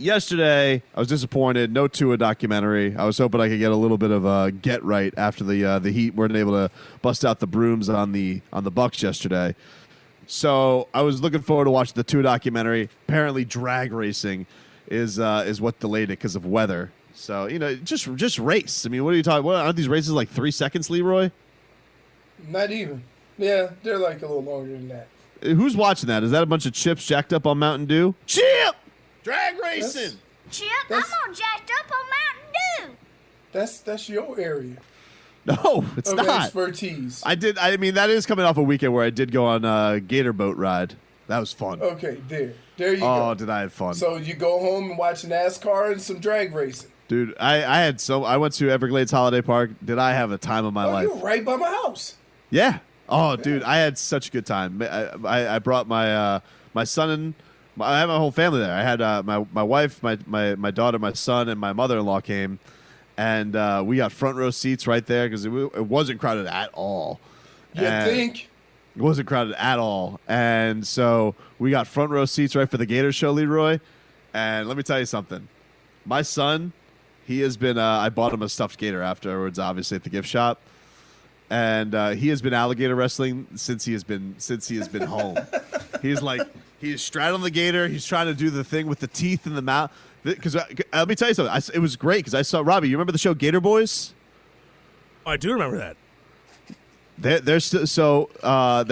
yesterday, I was disappointed. No Tua documentary. I was hoping I could get a little bit of a get right after the Heat weren't able to bust out the brooms on the Bucks yesterday. So I was looking forward to watching the Tua documentary. Apparently, drag racing is what delayed it because of weather. So just race. I mean, what are you talking? What aren't these races like 3 seconds, Leroy? Not even. Yeah, they're like a little longer than that. Who's watching that? Is that a bunch of chips jacked up on Mountain Dew? Chip! Drag racing! Chip, I'm all jacked up on Mountain Dew. That's your area. No, it's not. Expertise. I mean, that is coming off a weekend where I did go on a gator boat ride. That was fun. Okay, there you go. Oh, did I have fun. So you go home and watch NASCAR and some drag racing. Dude, I went to Everglades Holiday Park. Did I have a time of my life? You're right by my house. Yeah. Oh, dude, I had such a good time. I brought my my son and I had my whole family there. I had my wife, my daughter, my son, and my mother-in-law came, and we got front row seats right there because it wasn't crowded at all. You think? It wasn't crowded at all, and so we got front row seats right for the Gator show, Leroy. And let me tell you something, my son, he has been. I bought him a stuffed gator afterwards, obviously at the gift shop. And he has been alligator wrestling since he has been home. He's straddling the gator. He's trying to do the thing with the teeth in the mouth. Because let me tell you something. It was great because I saw Robbie. You remember the show Gator Boys? I do remember that. They're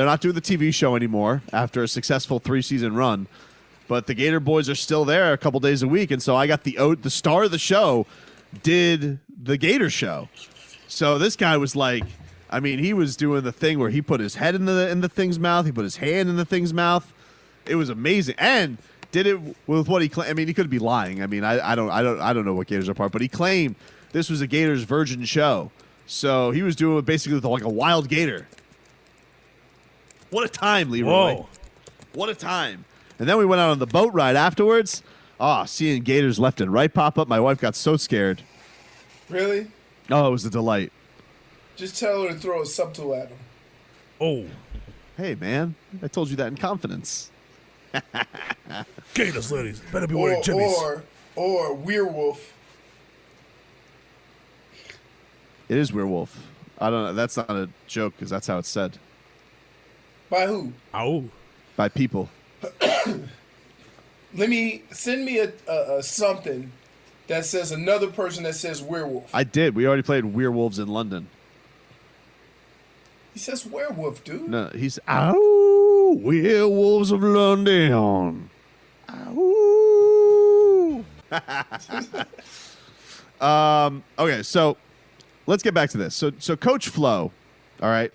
not doing the TV show anymore after a successful 3-season run. But the Gator Boys are still there a couple days a week, and so I got the star of the show did the Gator show. So this guy was like. I mean, he was doing the thing where he put his head in the thing's mouth. He put his hand in the thing's mouth. It was amazing, and did it with what he claimed. I mean, he could be lying. I mean, I don't know what gators are part, but he claimed this was a Gators virgin show. So he was doing it basically with like a wild gator. What a time, Leroy! Whoa. What a time! And then we went out on the boat ride afterwards. Seeing gators left and right pop up. My wife got so scared. Really? Oh, it was a delight. Just tell her to throw a subtle at him. Oh. Hey, man. I told you that in confidence. Gators, ladies. Better be wearing jimmies. Or werewolf. It is werewolf. I don't know. That's not a joke because that's how it's said. By who? Ow. By people. Send me a something that says another person that says werewolf. I did. We already played Werewolves in London. He says werewolf, dude. No, he's ow, Werewolves of London. Ow. Okay, so let's get back to this. So Coach Flo, all right.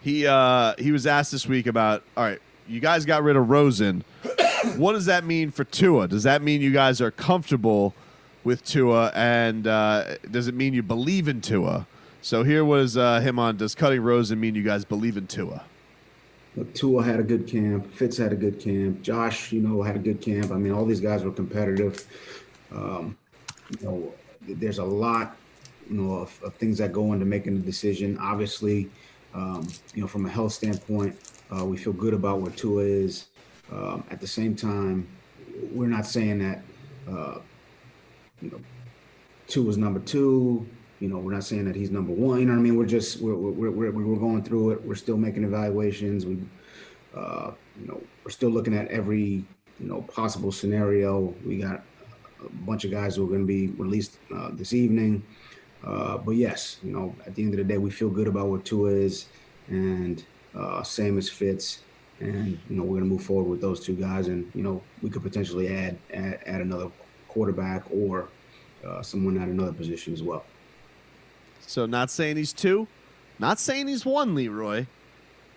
He was asked this week about, all right, you guys got rid of Rosen. What does that mean for Tua? Does that mean you guys are comfortable with Tua, and does it mean you believe in Tua? So here was him on, does cutting Rosen mean you guys believe in Tua? Look, Tua had a good camp. Fitz had a good camp. Josh, had a good camp. I mean, all these guys were competitive. There's a lot, of things that go into making the decision. Obviously, from a health standpoint, we feel good about where Tua is. At the same time, we're not saying that, Tua's number 2. We're not saying that he's number 1. You know what I mean? We're just we're going through it. We're still making evaluations. We're still looking at every possible scenario. We got a bunch of guys who are going to be released this evening. But yes, at the end of the day, we feel good about where Tua is, and same as Fitz. And we're going to move forward with those 2 guys, and we could potentially add another quarterback or someone at another position as well. So not saying he's 2, not saying he's 1, Leroy.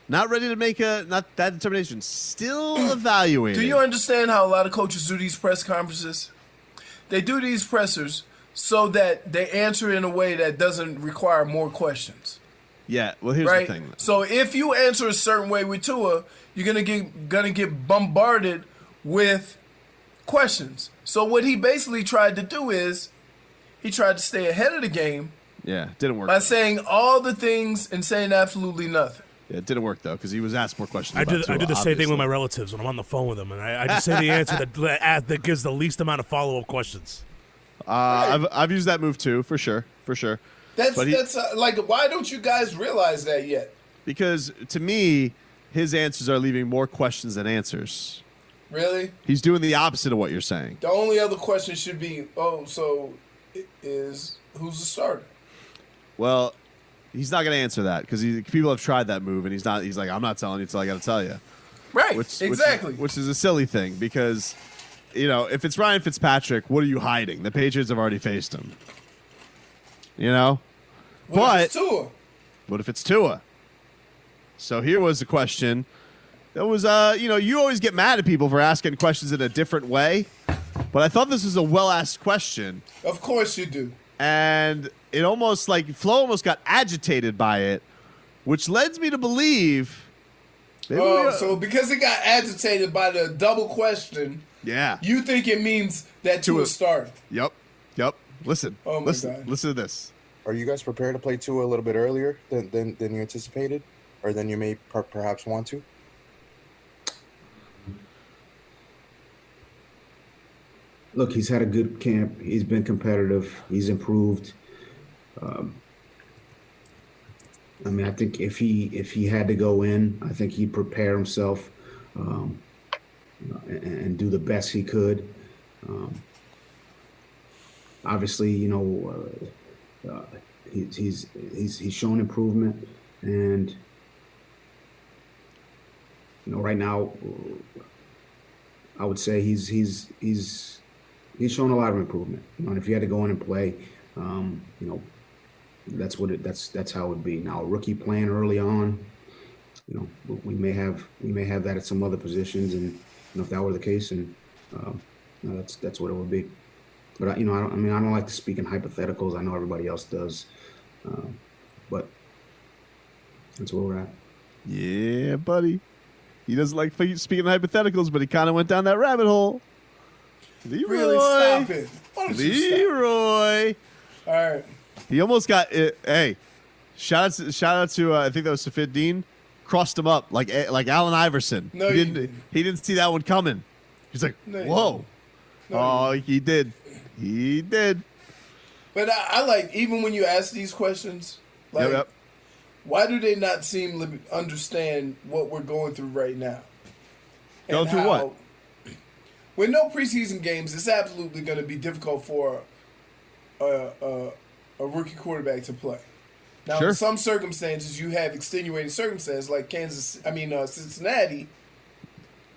Not ready to make that determination. Still evaluating. Do you understand how a lot of coaches do these press conferences? They do these pressers so that they answer in a way that doesn't require more questions. Yeah, well, here's right? the thing. So if you answer a certain way with Tua, you're gonna get bombarded with questions. So what he basically tried to do is he tried to stay ahead of the game. Yeah, didn't work. By saying all the things and saying absolutely nothing. Yeah, it didn't work though because he was asked more questions. I about do Tua, the same thing with my obviously. relatives when I'm on the phone with them, and I just say the answer that gives the least amount of follow-up questions. I've used that move too, for sure. That's But like, why don't you guys realize that yet? because to me, his answers are leaving more questions than answers. Really? He's doing the opposite of what you're saying. The only other question should be, who's the starter? Well, he's not going to answer that because people have tried that move, and he's not. He's like, I'm not telling you until I got to tell you. Right. Exactly. Which is a silly thing because, if it's Ryan Fitzpatrick, what are you hiding? The Patriots have already faced him. What if it's Tua? What if it's Tua? So here was the question. That was, you always get mad at people for asking questions in a different way, but I thought this was a well-asked question. Of course you do. And it almost Flo almost got agitated by it, which leads me to believe. So because he got agitated by the double question, Yeah. you think it means that Tua started? Yep. Listen. Oh my God. Listen to this. Are you guys prepared to play Tua a little bit earlier than you anticipated, or than you may perhaps want to? Look, he's had a good camp. He's been competitive. He's improved. I think if he had to go in, I think he'd prepare himself and do the best he could. Obviously, he's shown improvement, and right now, I would say he's shown a lot of improvement. And if he had to go in and play, that's how it would be. Now, a rookie playing early on, we may have that at some other positions, and if that were the case, and that's what it would be. But I don't like to speak in hypotheticals. I know everybody else does, but that's where we're at. Yeah, buddy. He doesn't like speaking hypotheticals, but he kind of went down that rabbit hole. Leroy. Really, stop it. Why don't you stop? Leroy. All right. He almost got it. Hey, shout out to I think that was Safid Dean. Crossed him up like Allen Iverson. No, he you didn't. didn't. He didn't see that one coming. He's like, No, you whoa. No, Oh, he did. He did. But I like, even when you ask these questions, like, Yep. why do they not seem to understand what we're going through right now? Going through what? With no preseason games, it's absolutely going to be difficult for a rookie quarterback to play. Now, Sure. in some circumstances, you have extenuating circumstances like Cincinnati.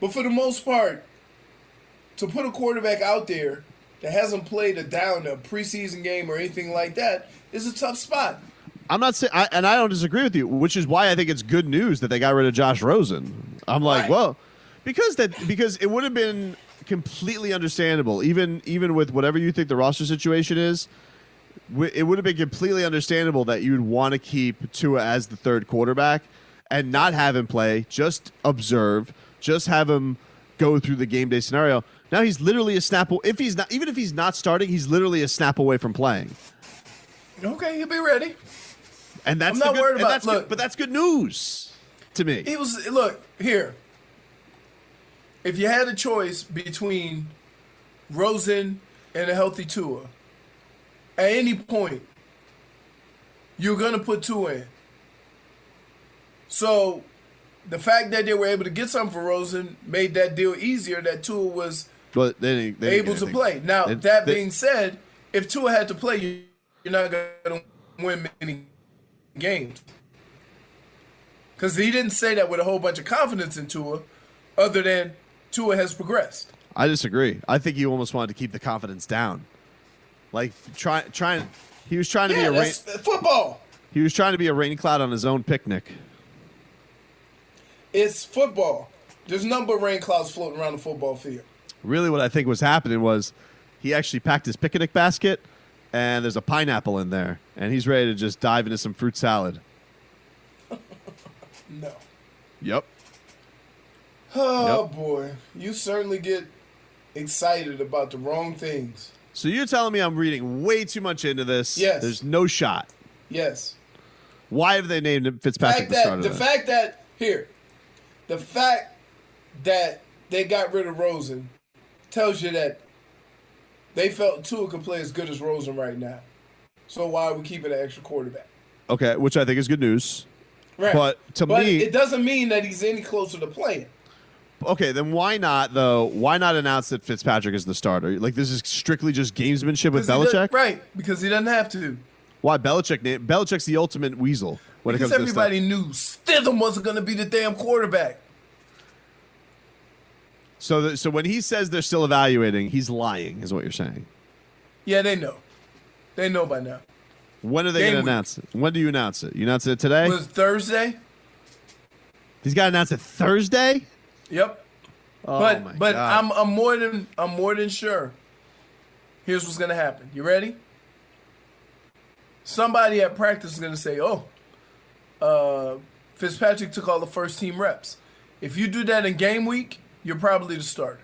But for the most part, to put a quarterback out there that hasn't played a preseason game or anything like that is a tough spot. I'm not saying, and I don't disagree with you, which is why I think it's good news that they got rid of Josh Rosen. I'm like, Why? well, because it would have been completely understandable, even with whatever you think the roster situation is. It would have been completely understandable that you'd want to keep Tua as the third quarterback and not have him play, just observe, just have him go through the game day scenario. Now he's literally a snap. Even if he's not starting, he's literally a snap away from playing. Okay, he'll be ready. And that's I'm not worried about- that's look. good, but that's good news to me. Look, here. If you had a choice between Rosen and a healthy Tua, at any point, you're going to put Tua in. So, the fact that they were able to get something for Rosen made that deal easier, that Tua was But they didn't able get to anything. play. Now, being said, if Tua had to play, you're not going to win many games. Because he didn't say that with a whole bunch of confidence in Tua, other than Tua has progressed. I disagree. I think he almost wanted to keep the confidence down. Like trying he was trying to be a rain, That's football. he was trying to be a rain cloud on his own picnic. It's football. There's nothing but rain clouds floating around the football field. Really what I think was happening was he actually packed his picnic basket and there's a pineapple in there and he's ready to just dive into some fruit salad. No. Yep. Oh, Yep. boy. You certainly get excited about the wrong things. So you're telling me I'm reading way too much into this? Yes. There's no shot. Yes. Why have they named Fitzpatrick the starter? The fact that they got rid of Rosen tells you that they felt Tua could play as good as Rosen right now. So why are we keeping an extra quarterback? Okay, which I think is good news. Right. But me, it doesn't mean that he's any closer to playing. Okay, then why not, though? Why not announce that Fitzpatrick is the starter? Like, this is strictly just gamesmanship with Belichick? Right, because he doesn't have to. Why Belichick's the ultimate weasel when it comes to this stuff. Everybody knew Stidham wasn't going to be the damn quarterback. So when he says they're still evaluating, he's lying, is what you're saying. Yeah, they know. They know by now. When are they going to announce it? When do you announce it? You announce it today? It was Thursday. He's got to announce it Thursday? Yep. Oh but my but God. I'm more than sure. Here's what's gonna happen. You ready? Somebody at practice is gonna say, Fitzpatrick took all the first team reps. If you do that in game week, you're probably the starter.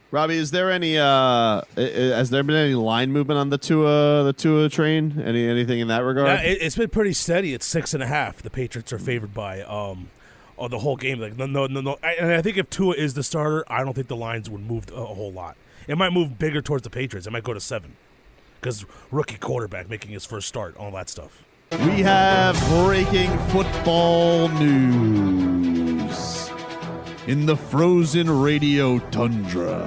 Robbie, is there any has there been any line movement on the Tua train? Anything in that regard? Yeah, it's been pretty steady. It's 6.5. The Patriots are favored by the whole game. Like no. And I think if Tua is the starter, I don't think the lines would move a whole lot. It might move bigger towards the Patriots. It might go to 7 because rookie quarterback making his first start, all that stuff. We have breaking football news in the frozen radio tundra.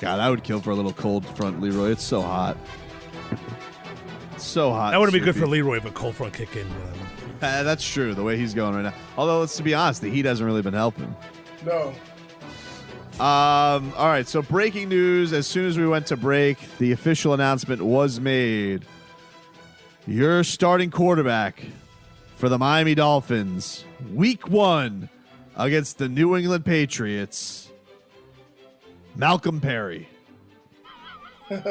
God, I would kill for a little cold front, Leroy. It's so hot. So hot. That would be good for Leroy if a cold front kick in. That's true, the way he's going right now. Although, let's be honest, the heat hasn't really been helping. No. All right, so breaking news. As soon as we went to break, the official announcement was made. Your starting quarterback for the Miami Dolphins, Week 1 against the New England Patriots, Malcolm Perry. Yeah.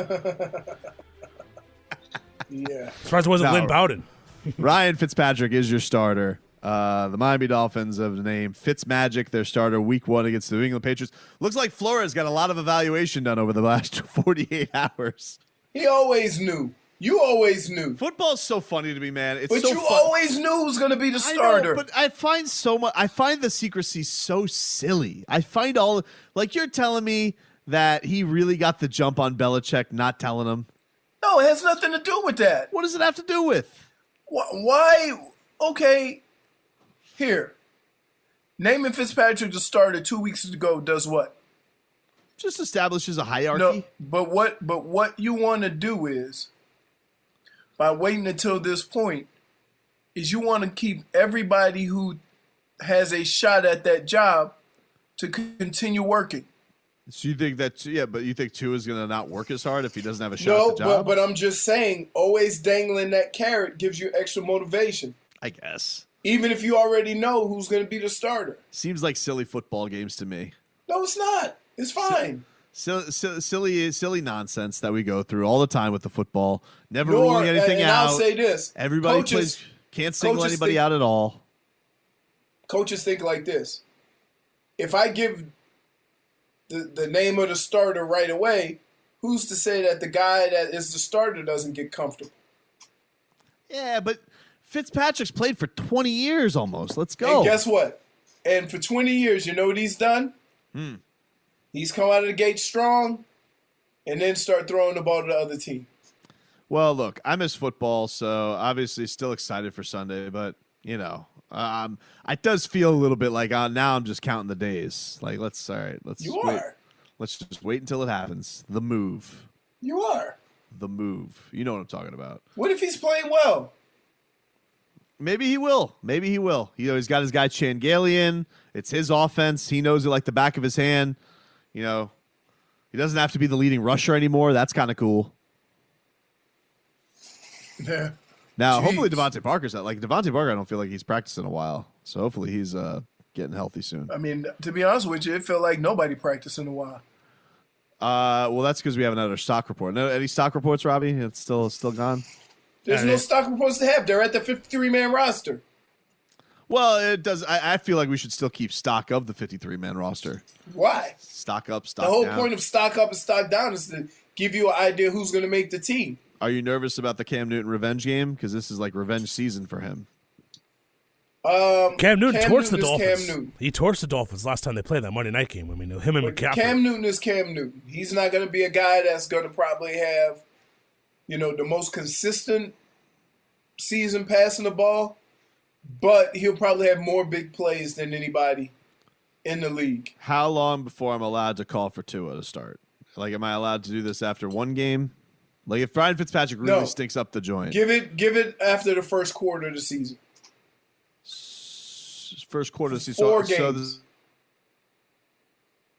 Surprised it wasn't Lynn Bowden. Ryan Fitzpatrick is your starter. The Miami Dolphins of the name Fitzmagic, their starter, Week 1 against the New England Patriots. Looks like Flores got a lot of evaluation done over the last 48 hours. He always knew. You always knew. Football's so funny to me, man. It's but so you always knew who was going to be the starter. I know, but I find the secrecy so silly. I find like you're telling me that he really got the jump on Belichick, not telling him. No, it has nothing to do with that. What does it have to do with? Why? Okay. Here. Naming Fitzpatrick the starter 2 weeks ago does what? Just establishes a hierarchy. No, but what you want to do is, by waiting until this point, is you want to keep everybody who has a shot at that job to continue working. So you think that, but you think Tua is going to not work as hard if he doesn't have a shot at the job? But I'm just saying, always dangling that carrot gives you extra motivation. I guess. Even if you already know who's going to be the starter. Seems like silly football games to me. No, it's not. It's fine. Silly nonsense that we go through all the time with the football. Never ruling anything out. I'll say this. Everybody can't single anybody out at all. Coaches think like this. If I give the name of the starter right away, who's to say that the guy that is the starter doesn't get comfortable? Yeah, but Fitzpatrick's played for 20 years almost. Let's go. And guess what? And for 20 years, you know what he's done? He's come out of the gate strong and then start throwing the ball to the other team. Well, look, I miss football, so obviously still excited for Sunday, but, it does feel a little bit like now I'm just counting the days. Like, let's wait. Let's just wait until it happens. The move. You are. The move. You know what I'm talking about. What if he's playing well? Maybe he will. He's got his guy Changalian. It's his offense. He knows it like the back of his hand. He doesn't have to be the leading rusher anymore. That's kind of cool. Yeah. Now, Jeez. hopefully Devontae Parker's out. Like, Devontae Parker, I don't feel like he's practiced in a while. So hopefully he's getting healthy soon. I mean, to be honest with you, it felt like nobody practiced in a while. Well, that's because we have another stock report. No, any stock reports, Robbie? It's still gone? There's no stock reports to have. They're at the 53-man roster. Well, it does. I feel like we should still keep stock of the 53-man roster. Why? Stock up, stock down. The whole point of stock up and stock down is to give you an idea who's going to make the team. Are you nervous about the Cam Newton revenge game? Because this is like revenge season for him. Cam Newton torched the is Dolphins. Cam Newton. He torched the Dolphins last time they played that Monday night game. I mean, him and McCaffrey. Cam Newton is Cam Newton. He's not going to be a guy that's going to probably have, the most consistent season passing the ball, but he'll probably have more big plays than anybody in the league. How long before I'm allowed to call for Tua to start? Like, am I allowed to do this after one game? Like, if Brian Fitzpatrick really stinks up the joint. Give it after the first quarter of the season. First quarter of the season. 4 So games.